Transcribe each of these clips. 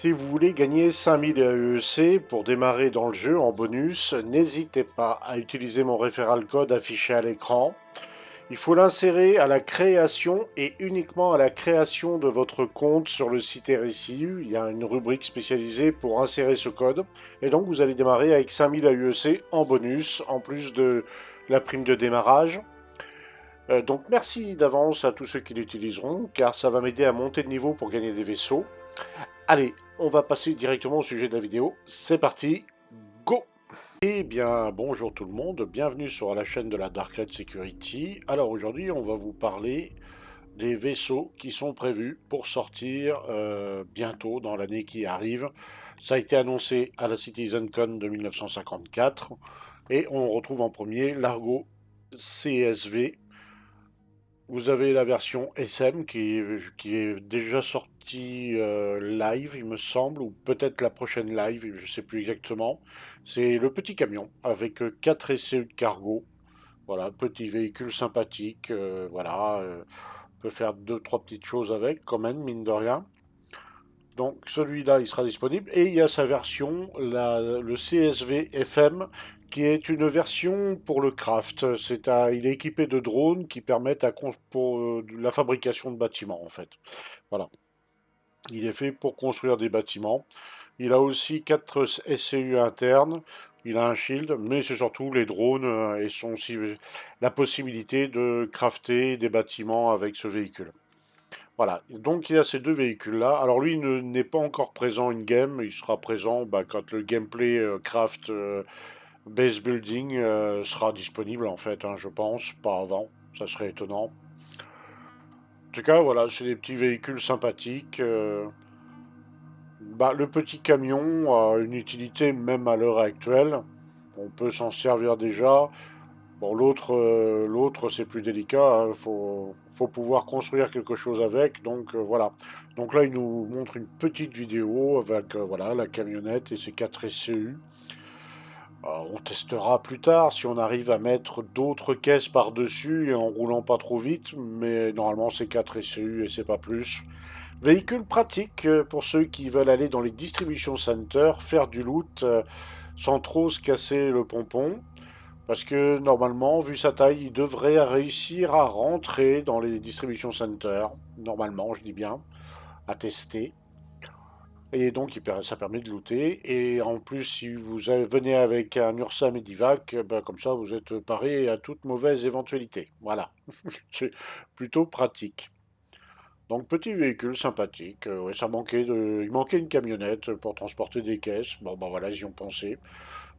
Si vous voulez gagner 5000 AEC pour démarrer dans le jeu en bonus, n'hésitez pas à utiliser mon référal code affiché à l'écran. Il faut l'insérer à la création et uniquement à la création de votre compte sur le site RSI. Il y a une rubrique spécialisée pour insérer ce code. Et donc vous allez démarrer avec 5000 AEC en bonus, en plus de la prime de démarrage. Donc merci d'avance à tous ceux qui l'utiliseront, car ça va m'aider à monter de niveau pour gagner des vaisseaux. Allez, on va passer directement au sujet de la vidéo. C'est parti, go! Eh bien, bonjour tout le monde, bienvenue sur la chaîne de la Dark Red Security. Alors aujourd'hui, on va vous parler des vaisseaux qui sont prévus pour sortir bientôt dans l'année qui arrive. Ça a été annoncé à la CitizenCon de 1954 et on retrouve en premier l'Argo CSV. Vous avez la version SM qui est déjà sortie live, il me semble, ou peut-être la prochaine live, je ne sais plus exactement. C'est le petit camion avec 4 SCU de cargo. Voilà, petit véhicule sympathique. Voilà, on peut faire deux, trois petites choses avec, quand même, mine de rien. Donc celui-là, il sera disponible. Et il y a sa version, le CSV FM, qui est une version pour le craft. Il est équipé de drones qui permettent pour la fabrication de bâtiments, en fait. Voilà. Il est fait pour construire des bâtiments. Il a aussi 4 SCU internes. Il a un shield, mais c'est surtout les drones et aussi la possibilité de crafter des bâtiments avec ce véhicule. Voilà, donc il y a ces deux véhicules-là. Alors lui n'est pas encore présent in-game, il sera présent quand le gameplay craft base building sera disponible en fait, hein, je pense, pas avant, ça serait étonnant. En tout cas, voilà, c'est des petits véhicules sympathiques. Le petit camion a une utilité même à l'heure actuelle, on peut s'en servir déjà. Bon, l'autre c'est plus délicat, hein. Faut pouvoir construire quelque chose avec, donc voilà. Donc là, il nous montre une petite vidéo avec voilà, la camionnette et ses 4 SCU. On testera plus tard si on arrive à mettre d'autres caisses par-dessus et en roulant pas trop vite, mais normalement c'est 4 SCU et c'est pas plus. Véhicule pratique pour ceux qui veulent aller dans les distribution centers, faire du loot sans trop se casser le pompon. Parce que normalement, vu sa taille, il devrait réussir à rentrer dans les distribution centers. Normalement, je dis bien, à tester. Et donc, ça permet de looter. Et en plus, si venez avec un Ursa Medivac, comme ça, vous êtes paré à toute mauvaise éventualité. Voilà. C'est plutôt pratique. Donc, petit véhicule sympathique. Ouais, il manquait une camionnette pour transporter des caisses. Bon, ben voilà, ils y ont pensé.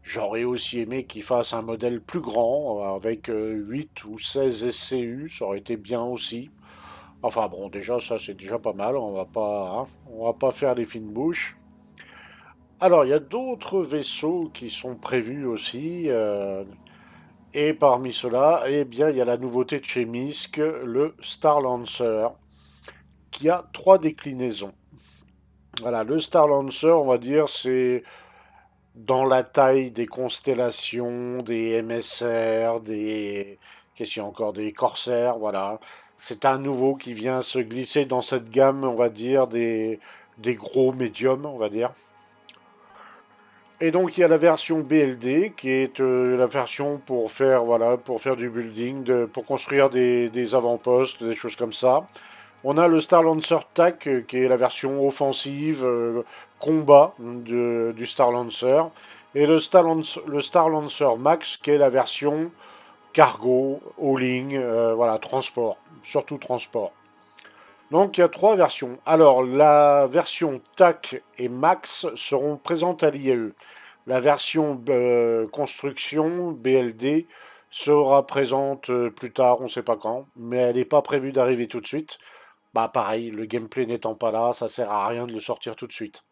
J'aurais aussi aimé qu'il fasse un modèle plus grand, avec 8 ou 16 SCU, ça aurait été bien aussi. Enfin bon, déjà ça c'est déjà pas mal, on va pas faire les fines bouches. Alors il y a d'autres vaisseaux qui sont prévus aussi, et parmi ceux-là, eh bien il y a la nouveauté de chez Misk, le Star Lancer, qui a trois déclinaisons. Voilà, le Star Lancer, on va dire, c'est dans la taille des constellations, des MSR, qu'est-ce qu'il y a encore, des Corsair, voilà. C'est un nouveau qui vient se glisser dans cette gamme, on va dire, des gros médiums, on va dire. Et donc il y a la version BLD qui est la version pour faire voilà pour faire du building, pour construire des avant-postes, des choses comme ça. On a le Star Lancer TAC qui est la version offensive, combat du Star Lancer. Et le Star Lancer Max qui est la version cargo, hauling, voilà, transport. Surtout transport. Donc il y a trois versions. Alors la version TAC et Max seront présentes à l'IAE. La version construction BLD sera présente plus tard, on ne sait pas quand, mais elle n'est pas prévue d'arriver tout de suite. Bah pareil, le gameplay n'étant pas là, ça sert à rien de le sortir tout de suite.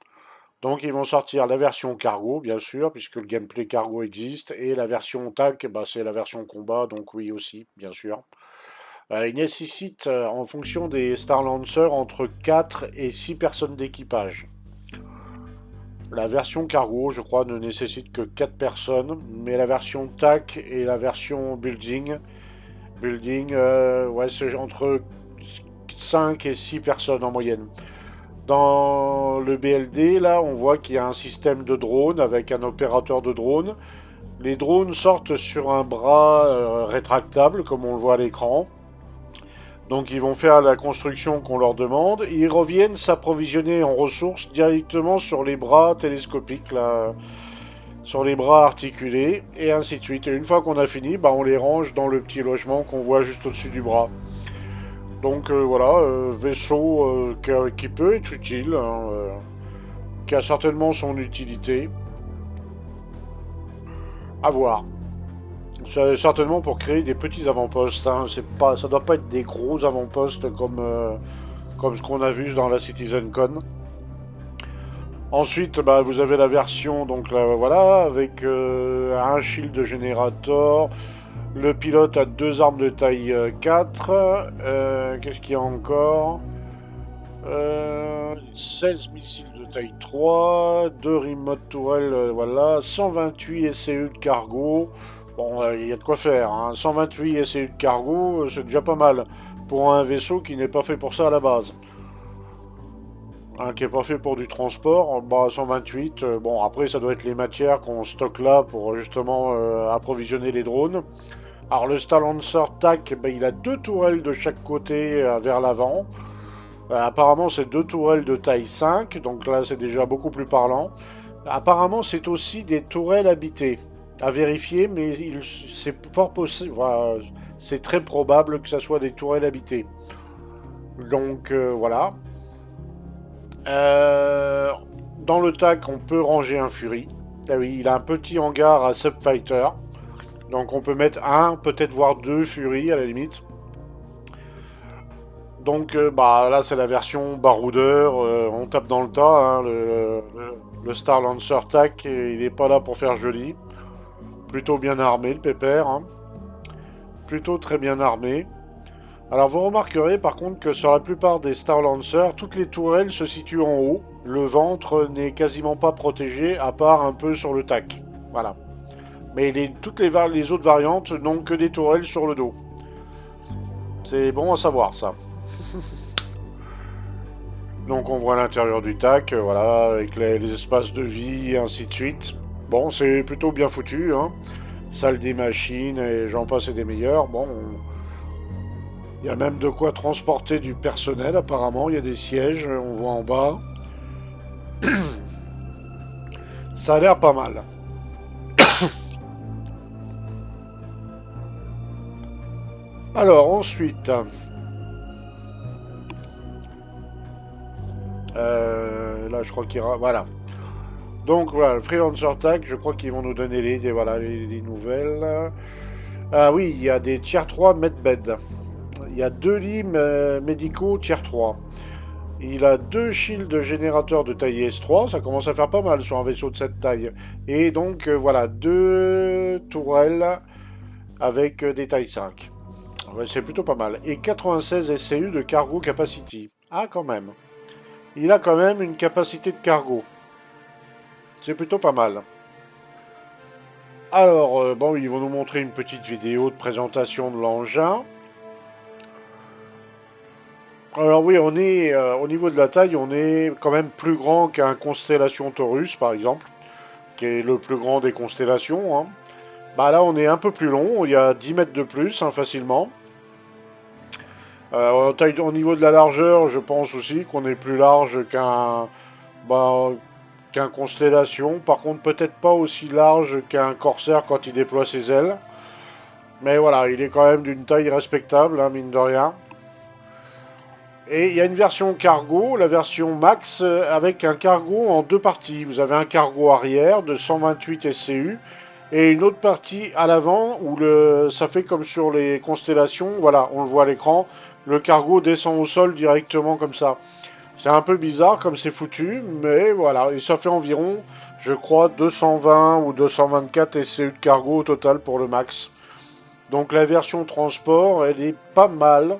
Donc ils vont sortir la version cargo, bien sûr, puisque le gameplay cargo existe, et la version TAC, bah, c'est la version combat, donc oui aussi, bien sûr. Il nécessite, en fonction des Star Lancers, entre 4 et 6 personnes d'équipage. La version cargo, je crois, ne nécessite que 4 personnes, mais la version TAC et la version building, ouais, c'est entre 5 et 6 personnes en moyenne. Dans le BLD, là, on voit qu'il y a un système de drone avec un opérateur de drone. Les drones sortent sur un bras rétractable, comme on le voit à l'écran. Donc ils vont faire la construction qu'on leur demande. Et ils reviennent s'approvisionner en ressources directement sur les bras télescopiques, là, sur les bras articulés, et ainsi de suite. Et une fois qu'on a fini, bah, on les range dans le petit logement qu'on voit juste au-dessus du bras. Donc voilà, vaisseau qui peut être utile, hein, qui a certainement son utilité. À voir. C'est certainement pour créer des petits avant-postes, hein. C'est pas, ça doit pas être des gros avant-postes comme ce qu'on a vu dans la CitizenCon. Ensuite, bah, vous avez la version, donc là, voilà, avec un shield générateur. Le pilote a deux armes de taille 4. Qu'est-ce qu'il y a encore 16 missiles de taille 3. 2 remote tourelles, voilà. 128 SCU de cargo. Bon, il y a de quoi faire, hein. 128 SCU de cargo, c'est déjà pas mal. Pour un vaisseau qui n'est pas fait pour ça à la base. Hein, qui n'est pas fait pour du transport, bah 128, bon après ça doit être les matières qu'on stocke là pour justement approvisionner les drones. Alors le Star Lancer TAC, bah, il a deux tourelles de chaque côté vers l'avant. Apparemment c'est deux tourelles de taille 5, donc là c'est déjà beaucoup plus parlant. Apparemment c'est aussi des tourelles habitées, à vérifier, mais c'est fort possible, voilà, c'est très probable que ça soit des tourelles habitées. Donc voilà. Euh, Dans le TAC, on peut ranger un Fury. Ah oui, il a un petit hangar à Subfighter. Donc on peut mettre un, peut-être voire deux Fury à la limite. Donc bah là c'est la version baroudeur, on tape dans le tas, hein, le Star Lancer TAC, il n'est pas là pour faire joli. Plutôt bien armé le pépère, hein. Plutôt très bien armé. Alors vous remarquerez par contre que sur la plupart des Star Lancers, toutes les tourelles se situent en haut. Le ventre n'est quasiment pas protégé à part un peu sur le tac. Voilà. Mais toutes les autres variantes n'ont que des tourelles sur le dos. C'est bon à savoir ça. Donc on voit l'intérieur du tac, voilà, avec les espaces de vie et ainsi de suite. Bon, c'est plutôt bien foutu, hein. Salle des machines et j'en passe et des meilleurs. Bon, il y a même de quoi transporter du personnel apparemment. Il y a des sièges, on voit en bas. Ça a l'air pas mal. Alors ensuite, là je crois qu'il y aura... Voilà. Donc voilà, le Freelancer Tag, je crois qu'ils vont nous donner voilà, les nouvelles. Ah oui, il y a des tier 3 medbed. Il y a deux lits médicaux tier 3. Il a deux shields générateurs de taille S3, ça commence à faire pas mal sur un vaisseau de cette taille. Et donc voilà, deux tourelles avec des tailles 5. Ouais, c'est plutôt pas mal. Et 96 SCU de cargo capacity. Ah quand même. Il a quand même une capacité de cargo. C'est plutôt pas mal. Alors, bon, ils vont nous montrer une petite vidéo de présentation de l'engin. Alors oui, on est au niveau de la taille, on est quand même plus grand qu'un Constellation Taurus, par exemple, qui est le plus grand des constellations, hein. Bah là, on est un peu plus long, il y a 10 mètres de plus, hein, facilement. Au niveau de la largeur, je pense aussi qu'on est plus large bah, qu'un Constellation. Par contre, peut-être pas aussi large qu'un Corsair quand il déploie ses ailes. Mais voilà, il est quand même d'une taille respectable, hein, mine de rien. Et il y a une version cargo, la version max, avec un cargo en deux parties. Vous avez un cargo arrière de 128 SCU et une autre partie à l'avant où ça fait comme sur les constellations. Voilà, on le voit à l'écran. Le cargo descend au sol directement comme ça. C'est un peu bizarre comme c'est foutu, mais voilà. Et ça fait environ, je crois, 220 ou 224 SCU de cargo au total pour le max. Donc la version transport, elle est pas mal.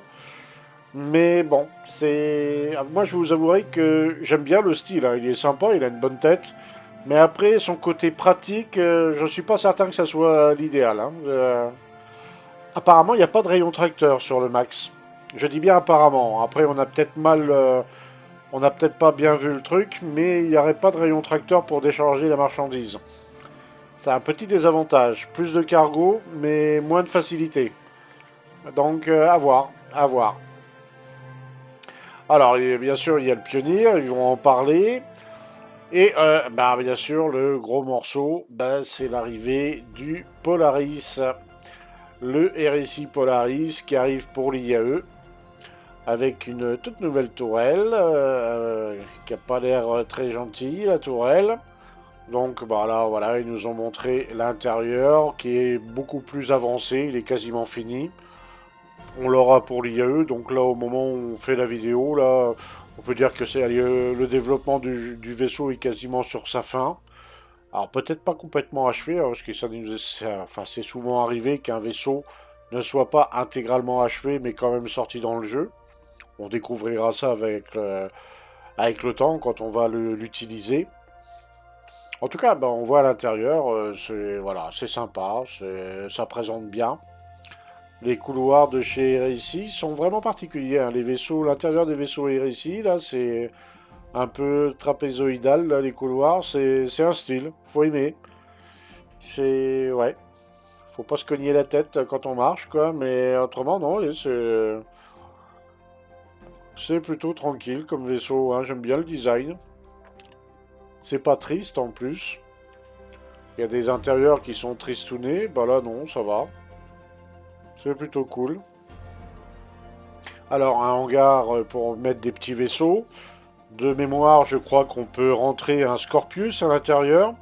Mais bon, moi je vous avouerai que j'aime bien le style, hein. Il est sympa, il a une bonne tête. Mais après, son côté pratique, je ne suis pas certain que ça soit l'idéal, hein. Apparemment, il n'y a pas de rayon tracteur sur le Max. Je dis bien apparemment. Après, on a peut-être mal... On n'a peut-être pas bien vu le truc, mais il n'y aurait pas de rayon tracteur pour décharger la marchandise. C'est un petit désavantage. Plus de cargo, mais moins de facilité. Donc, à voir, à voir. Alors, bien sûr, il y a le pionnier, ils vont en parler. Et bah, bien sûr, le gros morceau, bah, c'est l'arrivée du Polaris. Le RSI Polaris qui arrive pour l'IAE avec une toute nouvelle tourelle qui n'a pas l'air très gentille, la tourelle. Donc bah là, voilà, ils nous ont montré l'intérieur qui est beaucoup plus avancé, il est quasiment fini. On l'aura pour l'IAE, donc là au moment où on fait la vidéo, là, on peut dire que c'est le développement du vaisseau est quasiment sur sa fin. Alors peut-être pas complètement achevé, hein, parce que enfin, c'est souvent arrivé qu'un vaisseau ne soit pas intégralement achevé, mais quand même sorti dans le jeu. On découvrira ça avec le temps quand on va l'utiliser. En tout cas, ben, on voit à l'intérieur, c'est voilà, c'est sympa, ça présente bien. Les couloirs de chez RSI sont vraiment particuliers, hein. Les vaisseaux, l'intérieur des vaisseaux RSI, là, c'est un peu trapézoïdal, là, les couloirs, c'est un style, faut aimer. C'est ouais, faut pas se cogner la tête quand on marche, quoi, mais autrement, non, c'est plutôt tranquille comme vaisseau, hein. J'aime bien le design. C'est pas triste en plus. Il y a des intérieurs qui sont tristounés, bah là non, ça va. C'est plutôt cool. Alors, un hangar pour mettre des petits vaisseaux. De mémoire, je crois qu'on peut rentrer un Scorpius à l'intérieur.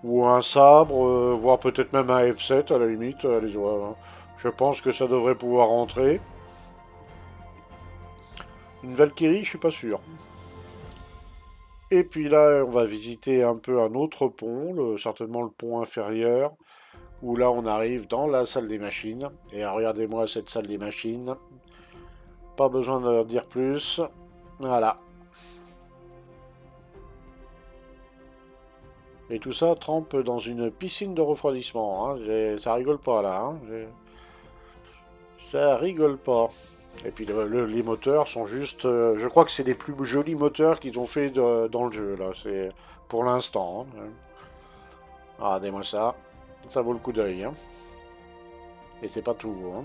Ou un sabre, voire peut-être même un F7 à la limite. Hein. Je pense que ça devrait pouvoir rentrer. Une Valkyrie, je suis pas sûr. Et puis là, on va visiter un peu un autre pont, certainement le pont inférieur, où là on arrive dans la salle des machines. Et regardez-moi cette salle des machines. Pas besoin de dire plus. Voilà. Et tout ça trempe dans une piscine de refroidissement, hein. Ça rigole pas là, hein. Ça rigole pas. Et puis les moteurs sont juste... je crois que c'est les plus jolis moteurs qu'ils ont fait dans le jeu, là. C'est pour l'instant, hein. Ah, regardez-moi ça. Ça vaut le coup d'œil, hein. Et c'est pas tout, hein.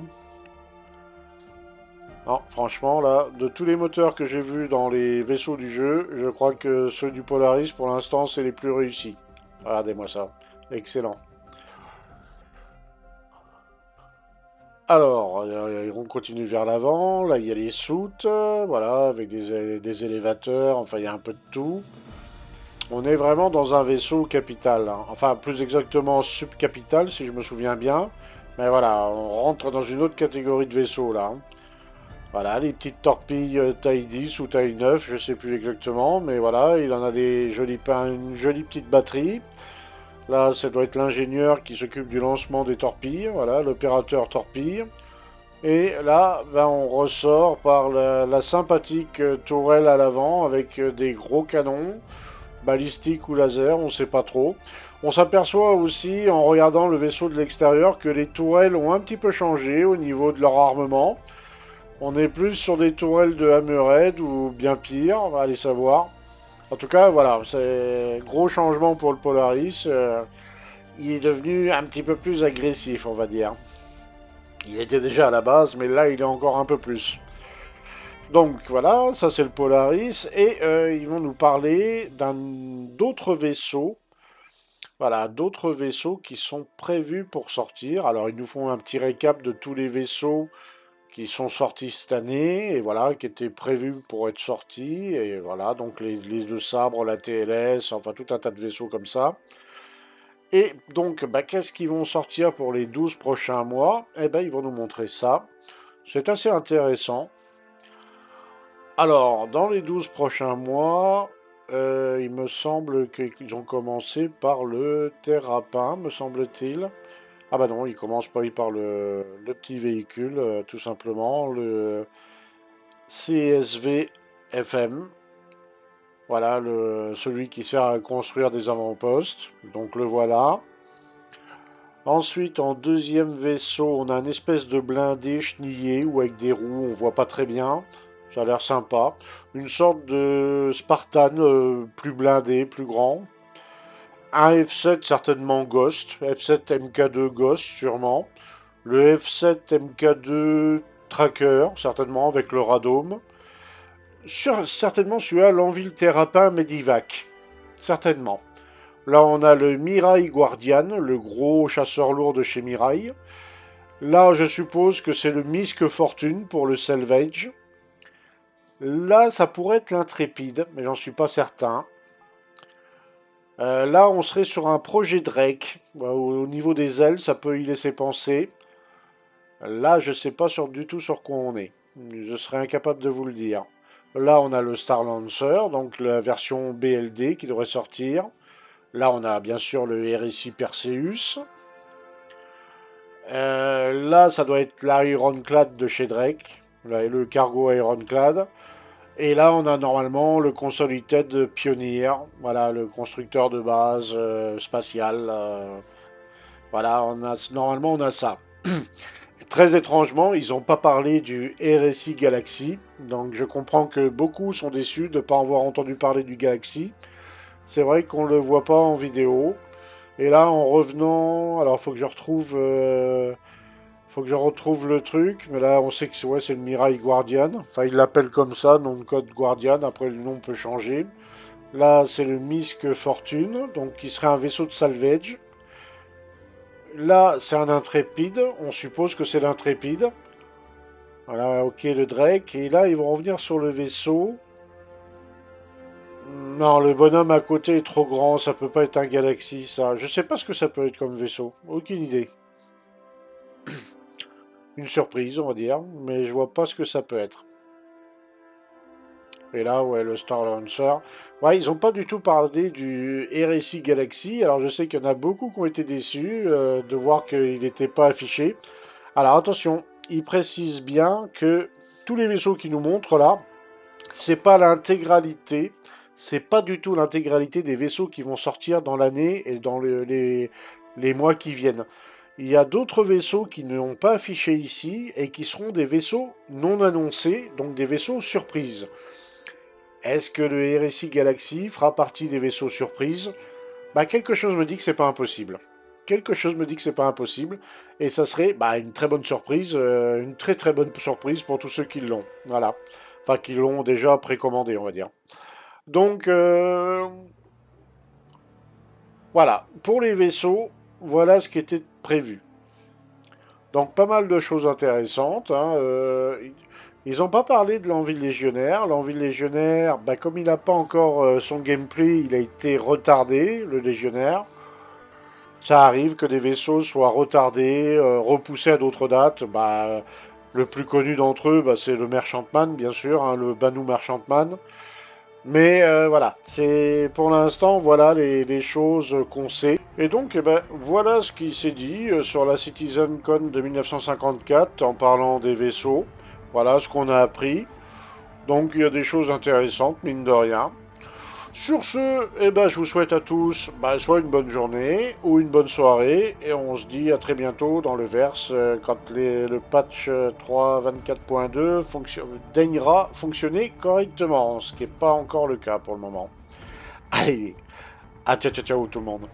Non, franchement, là, de tous les moteurs que j'ai vus dans les vaisseaux du jeu, je crois que ceux du Polaris, pour l'instant, c'est les plus réussis. Regardez-moi ça. Excellent. Alors, on continue vers l'avant. Là, il y a les soutes, voilà, avec des élévateurs. Enfin, il y a un peu de tout. On est vraiment dans un vaisseau capital, hein. Enfin, plus exactement subcapital, si je me souviens bien. Mais voilà, on rentre dans une autre catégorie de vaisseaux, là, hein. Voilà, les petites torpilles taille 10 ou taille 9, je sais plus exactement. Mais voilà, il en a une jolie petite batterie. Là, ça doit être l'ingénieur qui s'occupe du lancement des torpilles. Voilà, l'opérateur torpille. Et là, ben, on ressort par la sympathique tourelle à l'avant avec des gros canons, balistiques ou laser, on ne sait pas trop. On s'aperçoit aussi, en regardant le vaisseau de l'extérieur, que les tourelles ont un petit peu changé au niveau de leur armement. On est plus sur des tourelles de Hammerhead ou bien pire, on va aller savoir. En tout cas, voilà, c'est gros changement pour le Polaris. Il est devenu un petit peu plus agressif, on va dire. Il était déjà à la base, mais là, il est encore un peu plus. Donc voilà, ça c'est le Polaris. Et ils vont nous parler d'autres vaisseaux. Voilà, d'autres vaisseaux qui sont prévus pour sortir. Alors ils nous font un petit récap de tous les vaisseaux qui sont sortis cette année. Et voilà, qui étaient prévus pour être sortis. Et voilà, donc les deux sabres, la TLS, enfin tout un tas de vaisseaux comme ça. Et donc, bah, qu'est-ce qu'ils vont sortir pour les 12 prochains mois? Eh ben, ils vont nous montrer ça. C'est assez intéressant. Alors, dans les 12 prochains mois, il me semble qu'ils ont commencé par le Terrapin, me semble-t-il. Ah bah non, ils commencent pas par le petit véhicule, tout simplement, le CSV FM. Voilà, celui qui sert à construire des avant-postes. Donc le voilà. Ensuite, en deuxième vaisseau, on a une espèce de blindé chenillé ou avec des roues, on voit pas très bien. Ça a l'air sympa. Une sorte de Spartan plus blindé, plus grand. Un F7 certainement Ghost. F7 MK2 Ghost sûrement. Le F7 MK2 Tracker, certainement avec le Radome. Certainement celui-là, l'Anvil Terrapin Medivac. Certainement. Là, on a le Mirai Guardian, le gros chasseur lourd de chez Mirai. Là, je suppose que c'est le Misk Fortune pour le Salvage. Là, ça pourrait être l'Intrépide, mais j'en suis pas certain. Là, on serait sur un projet Drake. Au niveau des ailes, ça peut y laisser penser. Là, je sais pas du tout sur quoi on est. Je serais incapable de vous le dire. Là, on a le Star Lancer, donc la version BLD qui devrait sortir. Là, on a bien sûr le RSI Perseus. Là, ça doit être l'Ironclad de chez Drake, le cargo Ironclad. Et là, on a normalement le Consolidated Pioneer, voilà, le constructeur de base spatial. Voilà, normalement, on a ça. Très étrangement, ils n'ont pas parlé du RSI Galaxy, donc je comprends que beaucoup sont déçus de ne pas avoir entendu parler du Galaxy. C'est vrai qu'on ne le voit pas en vidéo. Et là, en revenant, alors faut que je retrouve le truc, mais là on sait que c'est le Mirai Guardian. Enfin, il l'appelle comme ça, nom de code Guardian, après le nom peut changer. Là, c'est le Misk Fortune, donc qui serait un vaisseau de salvage. Là, c'est un intrépide, on suppose que c'est l'intrépide. Voilà, ok, le Drake. Et là, ils vont revenir sur le vaisseau. Non, le bonhomme à côté est trop grand, ça peut pas être un Galaxy, ça. Je sais pas ce que ça peut être comme vaisseau, aucune idée. Une surprise, on va dire, mais je vois pas ce que ça peut être. Et là, ouais, le Star Lancer. Ouais, ils ont pas du tout parlé du RSI Galaxy, alors je sais qu'il y en a beaucoup qui ont été déçus de voir qu'il n'était pas affiché. Alors attention, ils précisent bien que tous les vaisseaux qu'ils nous montrent là, c'est pas l'intégralité, c'est pas du tout l'intégralité des vaisseaux qui vont sortir dans l'année et dans les mois qui viennent. Il y a d'autres vaisseaux qui ne sont pas affichés ici et qui seront des vaisseaux non annoncés, donc des vaisseaux surprises. Est-ce que le RSI Galaxy fera partie des vaisseaux surprises? Bah, quelque chose me dit que c'est pas impossible. Quelque chose me dit que c'est pas impossible. Et ça serait une très bonne surprise, une très très bonne surprise pour tous ceux qui l'ont. Voilà. Enfin, qui l'ont déjà précommandé, on va dire. Donc, voilà. Pour les vaisseaux, voilà ce qui était prévu. Donc, pas mal de choses intéressantes. Hein. Ils n'ont pas parlé de l'Envie légionnaire. L'Envie légionnaire, comme il n'a pas encore son gameplay, il a été retardé, le légionnaire. Ça arrive que des vaisseaux soient retardés, repoussés à d'autres dates. Le plus connu d'entre eux, c'est le Merchantman, bien sûr, hein, le Banu Merchantman. Mais voilà, c'est pour l'instant, voilà les choses qu'on sait. Et donc, voilà ce qui s'est dit sur la CitizenCon de 1954 en parlant des vaisseaux. Voilà ce qu'on a appris. Donc, il y a des choses intéressantes, mine de rien. Sur ce, je vous souhaite à tous soit une bonne journée ou une bonne soirée. Et on se dit à très bientôt dans le verse quand le patch 3.24.2 daignera fonctionner correctement. Ce qui n'est pas encore le cas pour le moment. Allez, à ciao ciao ciao tout le monde.